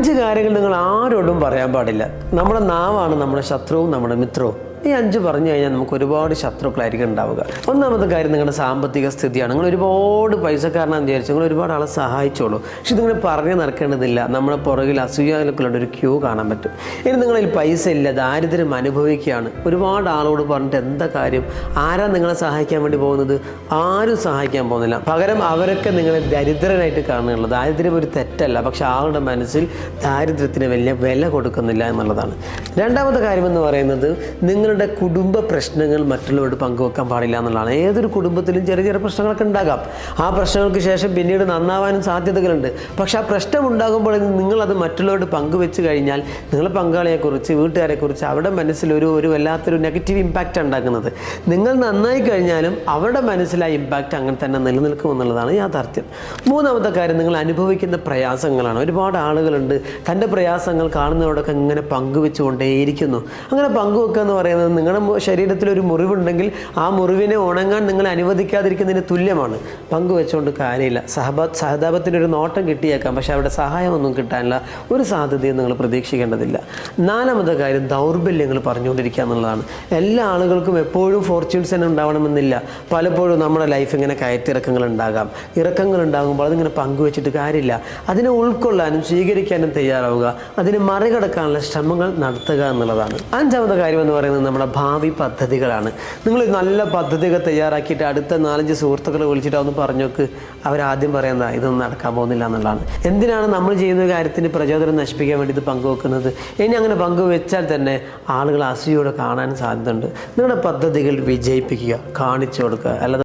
5 കാര്യങ്ങൾ നിങ്ങൾ ആരോടും പറയാൻ പാടില്ല. നമ്മുടെ നാവാണ് നമ്മുടെ ശത്രുവും നമ്മുടെ മിത്രവും. ഈ 5 പറഞ്ഞു കഴിഞ്ഞാൽ നമുക്ക് ഒരുപാട് ശത്രുക്കളായിരിക്കും ഉണ്ടാവുക. ഒന്നാമത്തെ കാര്യം നിങ്ങളുടെ സാമ്പത്തിക സ്ഥിതിയാണ്. നിങ്ങൾ ഒരുപാട് പൈസക്കാരനാണെന്ന് വിചാരിച്ചു നിങ്ങൾ ഒരുപാട് ആളെ സഹായിച്ചോളൂ. പക്ഷെ ഇതിങ്ങനെ പറഞ്ഞു നടക്കേണ്ടതില്ല. നമ്മുടെ പുറകിൽ അസൂയാലുക്കളുടെ ഒരു ക്യൂ കാണാൻ പറ്റും. ഇനി നിങ്ങളിൽ പൈസ ഇല്ല, ദാരിദ്ര്യം അനുഭവിക്കുകയാണ്, ഒരുപാട് ആളോട് പറഞ്ഞിട്ട് എന്താ കാര്യം? ആരാ നിങ്ങളെ സഹായിക്കാൻ വേണ്ടി പോകുന്നത്? ആരും സഹായിക്കാൻ പോകുന്നില്ല. പകരം അവരൊക്കെ നിങ്ങളെ ദരിദ്രനായിട്ട് കാണുകയുള്ളൂ. ദാരിദ്ര്യം ഒരു തെറ്റല്ല, പക്ഷെ ആളുടെ മനസ്സിൽ ദാരിദ്ര്യത്തിന് വലിയ വില കൊടുക്കുന്നില്ല എന്നുള്ളതാണ്. രണ്ടാമത്തെ കാര്യമെന്ന് പറയുന്നത് നിങ്ങളുടെ കുടുംബ പ്രശ്നങ്ങൾ മറ്റുള്ളവരോട് പങ്കുവെക്കാൻ പാടില്ല എന്നുള്ളതാണ്. ഏതൊരു കുടുംബത്തിലും ചെറിയ ചെറിയ പ്രശ്നങ്ങളൊക്കെ ഉണ്ടാകാം. ആ പ്രശ്നങ്ങൾക്ക് ശേഷം പിന്നീട് നന്നാവാനും സാധ്യതകളുണ്ട്. പക്ഷെ ആ പ്രശ്നം ഉണ്ടാകുമ്പോൾ നിങ്ങളത് മറ്റുള്ളവരോട് പങ്കുവെച്ച് കഴിഞ്ഞാൽ നിങ്ങളുടെ പങ്കാളിയെക്കുറിച്ച്, വീട്ടുകാരെക്കുറിച്ച് അവരുടെ മനസ്സിൽ ഒരു വല്ലാത്തൊരു നെഗറ്റീവ് ഇമ്പാക്റ്റ് ഉണ്ടാക്കുന്നത്. നിങ്ങൾ നന്നായി കഴിഞ്ഞാലും അവരുടെ മനസ്സിൽ ആ ഇമ്പാക്റ്റ് അങ്ങനെ തന്നെ നിലനിൽക്കുമെന്നുള്ളതാണ് യാഥാർത്ഥ്യം. മൂന്നാമത്തെ കാര്യം നിങ്ങൾ അനുഭവിക്കുന്ന പ്രയാസങ്ങളാണ്. ഒരുപാട് ആളുകളുണ്ട് തൻ്റെ പ്രയാസങ്ങൾ കാണുന്നവരോടൊക്കെ ഇങ്ങനെ പങ്കുവെച്ചുകൊണ്ടേയിരിക്കുന്നു. അങ്ങനെ പങ്കുവെക്കുക എന്ന് പറയുന്നത് നിങ്ങളുടെ ശരീരത്തിലൊരു മുറിവുണ്ടെങ്കിൽ ആ മുറിവിനെ ഉണങ്ങാൻ നിങ്ങൾ അനുവദിക്കാതിരിക്കുന്നതിന് തുല്യമാണ്. പങ്കുവെച്ചുകൊണ്ട് കാര്യമില്ല. സഹതാപത്തിൻ്റെ ഒരു നോട്ടം കിട്ടിയേക്കാം, പക്ഷെ അവിടെ സഹായമൊന്നും കിട്ടാനുള്ള ഒരു സാധ്യതയും നിങ്ങൾ പ്രതീക്ഷിക്കേണ്ടതില്ല. നാലാമത്തെ കാര്യം ദൗർബല്യങ്ങൾ പറഞ്ഞുകൊണ്ടിരിക്കുക എന്നുള്ളതാണ്. എല്ലാ ആളുകൾക്കും എപ്പോഴും ഫോർച്യൂൺസ് തന്നെ ഉണ്ടാവണമെന്നില്ല. പലപ്പോഴും നമ്മുടെ ലൈഫ് ഇങ്ങനെ കയറ്റിറക്കങ്ങൾ ഉണ്ടാകാം. ഇറക്കങ്ങൾ ഉണ്ടാകുമ്പോൾ അതിങ്ങനെ പങ്കുവെച്ചിട്ട് കാര്യമില്ല. അതിനെ ഉൾക്കൊള്ളാനും സ്വീകരിക്കാനും തയ്യാറാവുക, അതിനെ മറികടക്കാനുള്ള ശ്രമങ്ങൾ നടത്തുക എന്നുള്ളതാണ്. അഞ്ചാമത്തെ കാര്യം എന്ന് പറയുന്നത് നമ്മുടെ ഭാവി പദ്ധതികളാണ്. നിങ്ങൾ നല്ല പദ്ധതികൾ തയ്യാറാക്കിയിട്ട് അടുത്ത 4-5 സുഹൃത്തുക്കളെ വിളിച്ചിട്ട് ഒന്ന് പറഞ്ഞു നോക്ക്. അവരാദ്യം പറയുന്നത് ഇതൊന്നും നടക്കാൻ പോകുന്നില്ല എന്നുള്ളതാണ്. എന്തിനാണ് നമ്മൾ ചെയ്യുന്ന കാര്യത്തിന് പ്രചോദനം നശിപ്പിക്കാൻ വേണ്ടി ഇത് പങ്കുവെക്കുന്നത്? ഇനി അങ്ങനെ പങ്കുവെച്ചാൽ തന്നെ ആളുകൾ അസൂയോടെ കാണാൻ സാധ്യതയുണ്ട്. നിങ്ങളുടെ പദ്ധതികൾ വിജയിപ്പിക്കുക, കാണിച്ചു കൊടുക്കുക. അല്ലാതെ